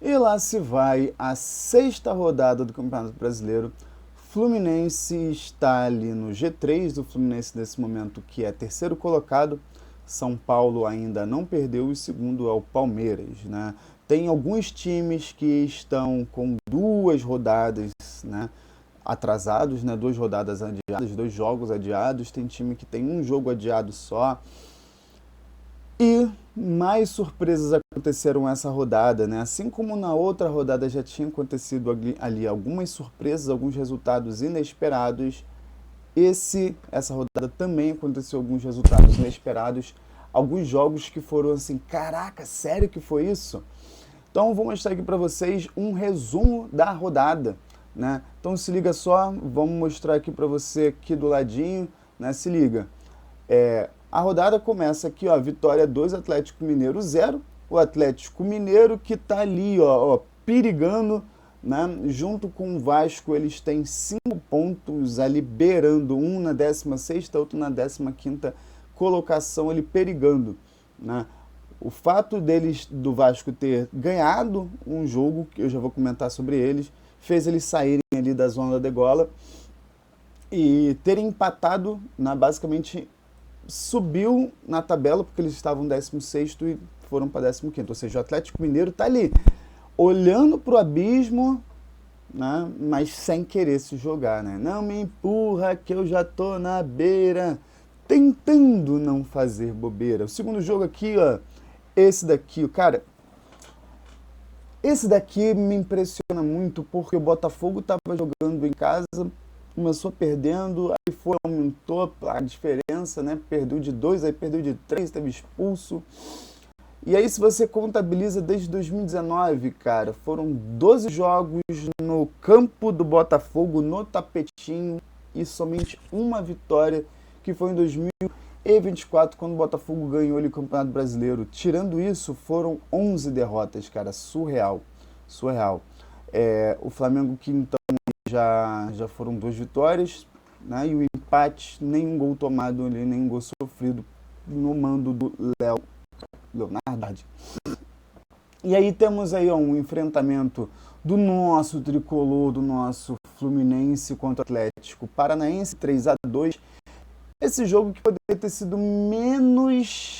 E lá se vai a sexta rodada do Campeonato Brasileiro. Fluminense está ali no G3, o Fluminense nesse momento que é terceiro colocado. São Paulo ainda não perdeu, e segundo é o Palmeiras, né? Tem alguns times que estão com duas rodadas, né, atrasados, né, duas rodadas adiadas, dois jogos adiados. Tem time que tem um jogo adiado só. E mais surpresas aconteceram essa rodada, né? Assim como na outra rodada já tinha acontecido ali algumas surpresas, alguns resultados inesperados, essa rodada também aconteceu alguns resultados inesperados, alguns jogos que foram assim, caraca, sério que foi isso? Então vou mostrar aqui para vocês um resumo da rodada, né? Então se liga só, vamos mostrar aqui para você aqui do ladinho, né? Se liga. A rodada começa aqui, ó, Vitória 2, Atlético Mineiro 0. O Atlético Mineiro que tá ali, ó, perigando, né? Junto com o Vasco, eles têm 5 pontos ali beirando, um na 16ª, outro na 15ª colocação, ali perigando, né? O fato do Vasco ter ganhado um jogo, que eu já vou comentar sobre eles, fez eles saírem ali da zona da degola e terem empatado, basicamente subiu na tabela, porque eles estavam 16º e foram para 15º. Ou seja, o Atlético Mineiro está ali, olhando para o abismo, né, mas sem querer se jogar, né? Não me empurra que eu já tô na beira, tentando não fazer bobeira. O segundo jogo aqui, ó, esse daqui, cara, esse daqui me impressiona muito, porque o Botafogo estava jogando em casa, começou perdendo, aí aumentou a diferença, né? Perdeu de 2, aí perdeu de 3, teve expulso. E aí, se você contabiliza desde 2019, cara, foram 12 jogos no campo do Botafogo, no tapetinho, e somente uma vitória, que foi em 2024, quando o Botafogo ganhou o Campeonato Brasileiro. Tirando isso, foram 11 derrotas, cara, surreal, surreal. O Flamengo que então já foram 2 vitórias, né? E o empate, nenhum gol tomado ali, nenhum gol sofrido no mando do Leonardo. E aí temos aí, ó, um enfrentamento do nosso tricolor, do nosso Fluminense contra o Atlético Paranaense, 3-2. Esse jogo que poderia ter sido menos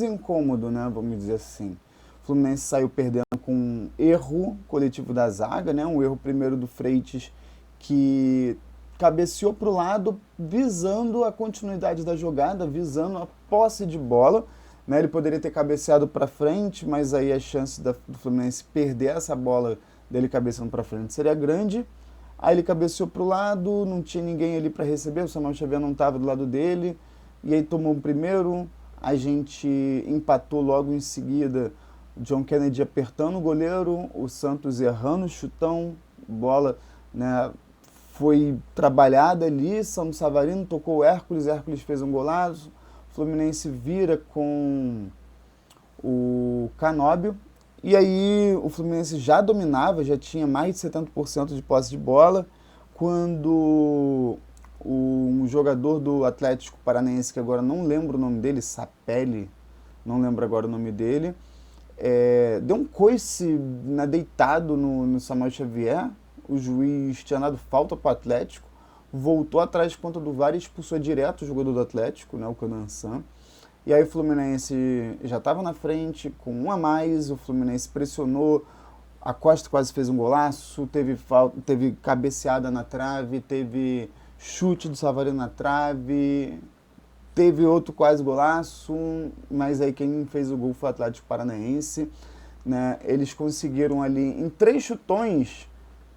incômodo, né? Vamos dizer assim. O Fluminense saiu perdendo com um erro coletivo da zaga, né? Um erro primeiro do Freitas, que cabeceou para o lado, visando a continuidade da jogada, visando a posse de bola, né? Ele poderia ter cabeceado para frente, mas aí a chance do Fluminense perder essa bola dele cabeceando para frente seria grande. Aí ele cabeceou para o lado, não tinha ninguém ali para receber, o Samuel Xavier não estava do lado dele, e aí tomou o primeiro, a gente empatou logo em seguida, o John Kennedy apertando o goleiro, o Santos errando o chutão, bola, né, foi trabalhada ali, São Savarino tocou o Hércules fez um golaço, o Fluminense vira com o Canóbio, e aí o Fluminense já dominava, já tinha mais de 70% de posse de bola, quando um jogador do Atlético Paranaense, que agora não lembro o nome dele, Sapelli, não lembro agora o nome dele, deu um coice, né, deitado no Samuel Xavier. O juiz tinha dado falta para o Atlético, voltou atrás de conta do VAR e expulsou direto o jogador do Atlético, né, o Canansan. E aí o Fluminense já estava na frente, com um a mais, o Fluminense pressionou, a Costa quase fez um golaço, teve cabeceada na trave, teve chute do Savarino na trave, teve outro quase golaço, mas aí quem fez o gol foi o Atlético Paranaense, né? Eles conseguiram ali, em 3 chutões,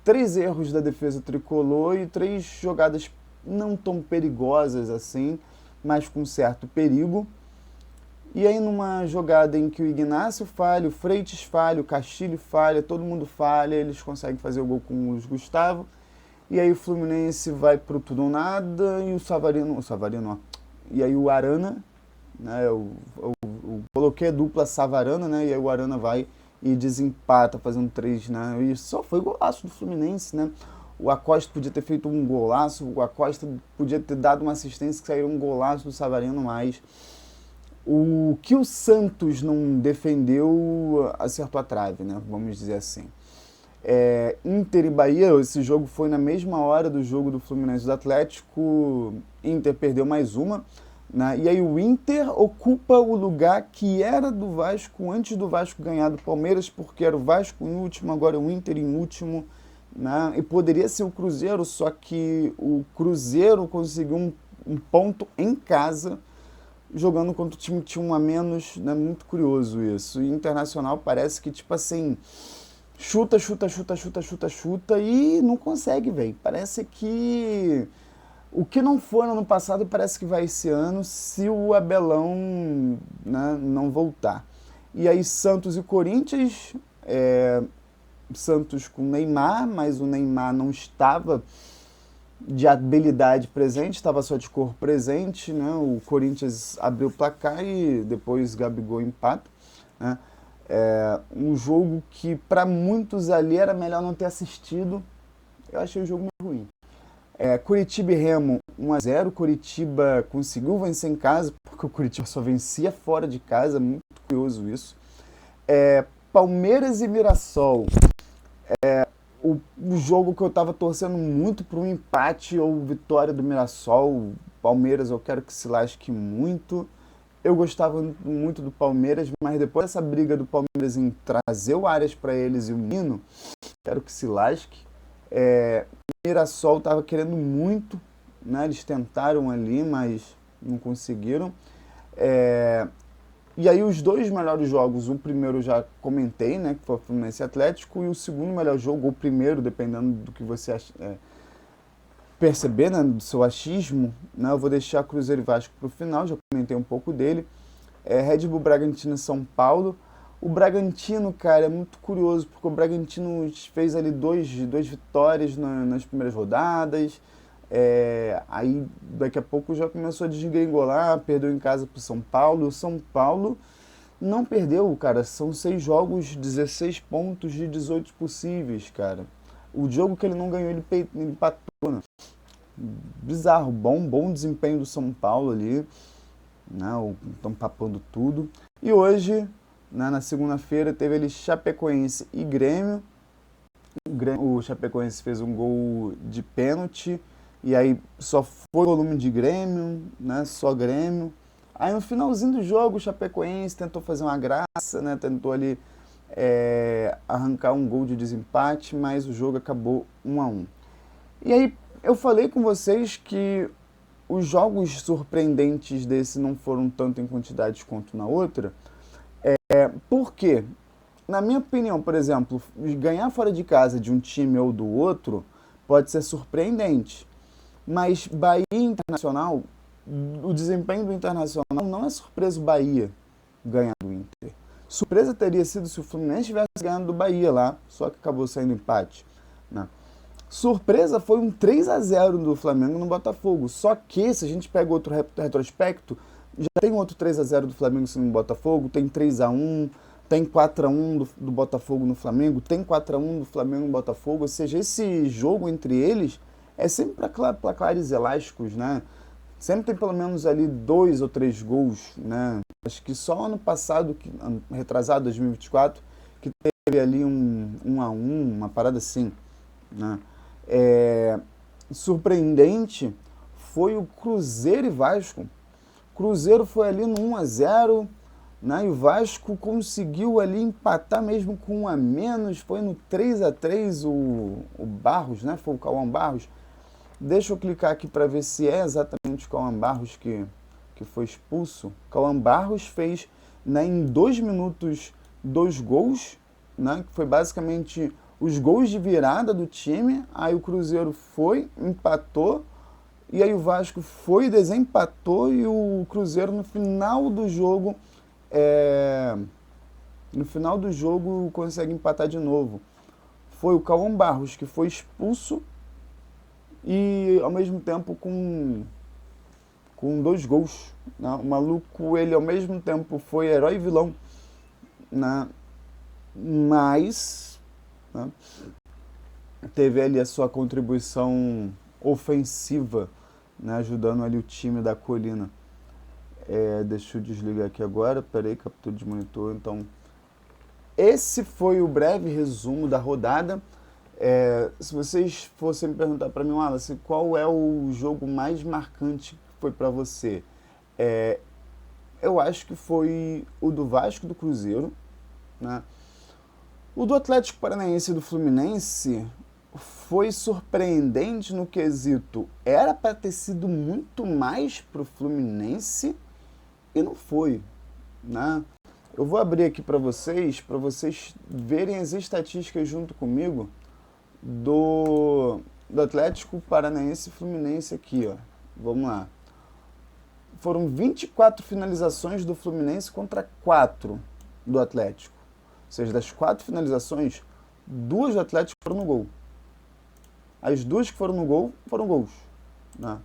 3 erros da defesa tricolor e 3 jogadas não tão perigosas assim, mas com certo perigo. E aí numa jogada em que o Ignacio falha, o Freitas falha, o Castilho falha, todo mundo falha, eles conseguem fazer o gol com o Gustavo. E aí o Fluminense vai pro tudo ou nada e o Savarino, ó, e aí o Arana, né, eu coloquei a dupla Savarana, né, e aí o Arana vai e desempata, fazendo 3, né, e só foi golaço do Fluminense, né. O Acosta podia ter feito um golaço, o Acosta podia ter dado uma assistência que saiu um golaço do Savarino, mas O que o Santos não defendeu acertou a trave, né? Vamos dizer assim. Inter e Bahia, esse jogo foi na mesma hora do jogo do Fluminense e do Atlético. Inter perdeu mais uma, né? E aí o Inter ocupa o lugar que era do Vasco antes do Vasco ganhar do Palmeiras, porque era o Vasco em último, agora é o Inter em último, né? E poderia ser o Cruzeiro, só que o Cruzeiro conseguiu um ponto em casa, jogando contra o time que tinha um a menos, né? Muito curioso isso. E Internacional parece que, tipo assim, chuta, chuta, chuta, chuta, chuta, chuta e não consegue, velho. Parece que o que não foi no ano passado parece que vai esse ano se o Abelão, né, não voltar. E aí Santos e Corinthians, Santos com Neymar, mas o Neymar não estava de habilidade presente, estava só de cor presente, né? O Corinthians abriu o placar e depois Gabigol empata, né? Um jogo que para muitos ali era melhor não ter assistido. Eu achei o jogo meio ruim. Curitiba e Remo 1-0. Curitiba conseguiu vencer em casa, porque o Curitiba só vencia fora de casa, muito curioso isso. Palmeiras e Mirassol, o jogo que eu tava torcendo muito para um empate ou vitória do Mirassol. Palmeiras eu quero que se lasque muito. Eu gostava muito do Palmeiras, mas depois dessa briga do Palmeiras em trazer o Arias para eles e o Nino, quero que se lasque. Mirassol tava querendo muito, né? Eles tentaram ali, mas não conseguiram. E aí os dois melhores jogos, o primeiro eu já comentei, né, que foi o Fluminense Atlético, e o segundo melhor jogo, ou o primeiro, dependendo do que você perceber, né, do seu achismo, né, eu vou deixar Cruzeiro e Vasco para o final, já comentei um pouco dele. Red Bull Bragantino e São Paulo. O Bragantino, cara, é muito curioso, porque o Bragantino fez ali duas vitórias nas primeiras rodadas. Aí daqui a pouco já começou a desgringolar, perdeu em casa pro São Paulo. O São Paulo não perdeu, cara. São 6 jogos, 16 pontos de 18 possíveis, cara. O jogo que ele não ganhou, ele empatou, né? Bizarro, bom desempenho do São Paulo ali, né? Estão papando tudo. E hoje, né, na segunda-feira, teve ali Chapecoense e Grêmio. O Chapecoense fez um gol de pênalti. E aí só foi volume de Grêmio, né? Só Grêmio. Aí no finalzinho do jogo, o Chapecoense tentou fazer uma graça, né? Tentou ali arrancar um gol de desempate, mas o jogo acabou 1-1. E aí eu falei com vocês que os jogos surpreendentes desse não foram tanto em quantidade quanto na outra. Por quê? Na minha opinião, por exemplo, ganhar fora de casa de um time ou do outro pode ser surpreendente. Mas Bahia e Internacional, o desempenho do Internacional não é surpresa o Bahia ganhar do Inter. Surpresa teria sido se o Fluminense tivesse ganhado do Bahia lá, só que acabou saindo empate, né? Surpresa foi um 3-0 do Flamengo no Botafogo. Só que, se a gente pega outro retrospecto, já tem outro 3-0 do Flamengo no Botafogo, tem 3-1, tem 4-1 do Botafogo no Flamengo, tem 4-1 do Flamengo no Botafogo. Ou seja, esse jogo entre eles é sempre para placares elásticos, né? Sempre tem pelo menos ali 2 ou 3 gols, né? Acho que só ano passado, retrasado, 2024, que teve ali um 1-1, uma parada assim, né? Surpreendente foi o Cruzeiro e Vasco. Cruzeiro foi ali no 1-0, né? E o Vasco conseguiu ali empatar mesmo com 1 a menos. Foi no 3-3 o Barros, né? Foi o Cauã Barros. Deixa eu clicar aqui para ver se é exatamente o Cauã Barros que foi expulso. Cauã Barros fez, né, em 2 minutos 2 gols, né? Que foi basicamente os gols de virada do time. Aí o Cruzeiro foi, empatou, e aí o Vasco foi, desempatou, e o Cruzeiro no final do jogo consegue empatar de novo. Foi o Cauã Barros que foi expulso e ao mesmo tempo com 2 gols, né? O maluco, ele ao mesmo tempo foi herói e vilão, né? Mas, né, teve ali a sua contribuição ofensiva, né, ajudando ali o time da Colina. Deixa eu desligar aqui agora. Peraí, captura de monitor. Então, esse foi o breve resumo da rodada. Se vocês fossem me perguntar para mim, Wallace, qual é o jogo mais marcante que foi para você? Eu acho que foi o do Vasco do Cruzeiro, né? O do Atlético Paranaense e do Fluminense foi surpreendente no quesito. Era para ter sido muito mais pro Fluminense e não foi, né? Eu vou abrir aqui para vocês verem as estatísticas junto comigo do Atlético Paranaense e Fluminense aqui, ó. Vamos lá. Foram 24 finalizações do Fluminense contra 4 do Atlético. Ou seja, das 4 finalizações, 2 do Atlético foram no gol. As 2 que foram no gol foram gols, né?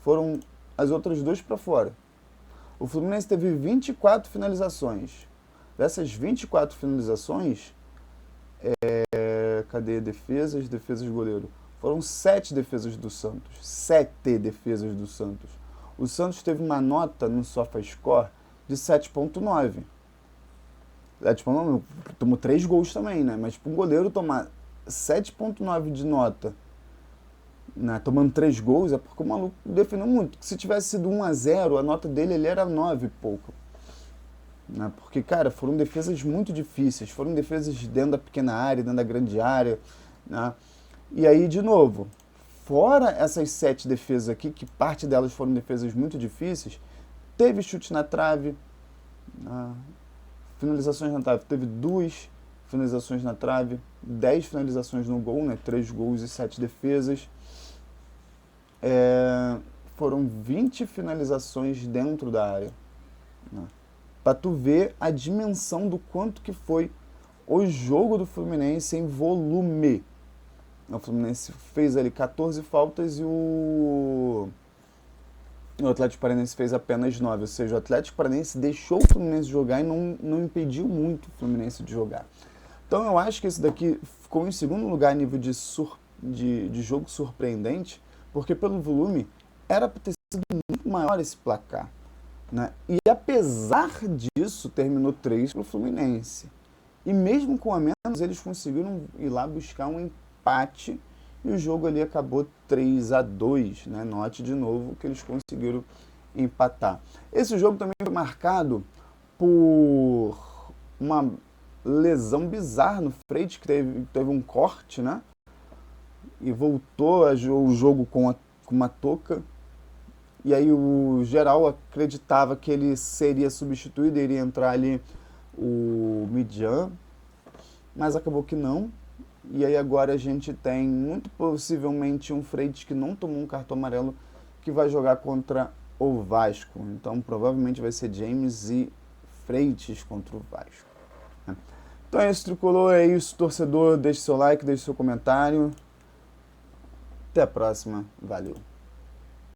Foram as outras 2 para fora. O Fluminense teve 24 finalizações. Dessas 24 finalizações, cadê defesas? Defesas goleiro. Foram 7 defesas do Santos. 7 defesas do Santos. O Santos teve uma nota no SofaScore de 7.9. Tomou 3 gols também, né? Mas para um goleiro tomar 7.9 de nota, né, tomando 3 gols, é porque o maluco defendeu muito. Se tivesse sido 1-0, a nota dele ele era 9 e pouco. Né? Porque, cara, foram defesas muito difíceis. Foram defesas dentro da pequena área, dentro da grande área. Né? E aí, de novo, fora essas 7 defesas aqui, que parte delas foram defesas muito difíceis, teve chute na trave, finalizações na trave. Teve 2 finalizações na trave, 10 finalizações no gol, né? 3 gols e 7 defesas. Foram 20 finalizações dentro da área. Né? Para tu ver a dimensão do quanto que foi o jogo do Fluminense em volume. O Fluminense fez ali 14 faltas e o Atlético Paranaense fez apenas 9. Ou seja, o Atlético Paranaense deixou o Fluminense jogar e não impediu muito o Fluminense de jogar. Então eu acho que esse daqui ficou em segundo lugar a nível de jogo surpreendente, porque pelo volume era para ter sido muito maior esse placar. Né? E apesar disso, terminou 3 para o Fluminense. E mesmo com a menos, eles conseguiram ir lá buscar um empate e o jogo ali acabou 3-2. Né? Note de novo que eles conseguiram empatar. Esse jogo também foi marcado por uma lesão bizarra no Freitas, que teve um corte, né? E voltou o jogo com uma touca. E aí o geral acreditava que ele seria substituído, iria entrar ali o Midjan, mas acabou que não. E aí agora a gente tem muito possivelmente um Freitas que não tomou um cartão amarelo, que vai jogar contra o Vasco. Então provavelmente vai ser James e Freitas contra o Vasco. Então é isso, tricolor, é isso, torcedor. Deixe seu like, deixe seu comentário. Até a próxima. Valeu.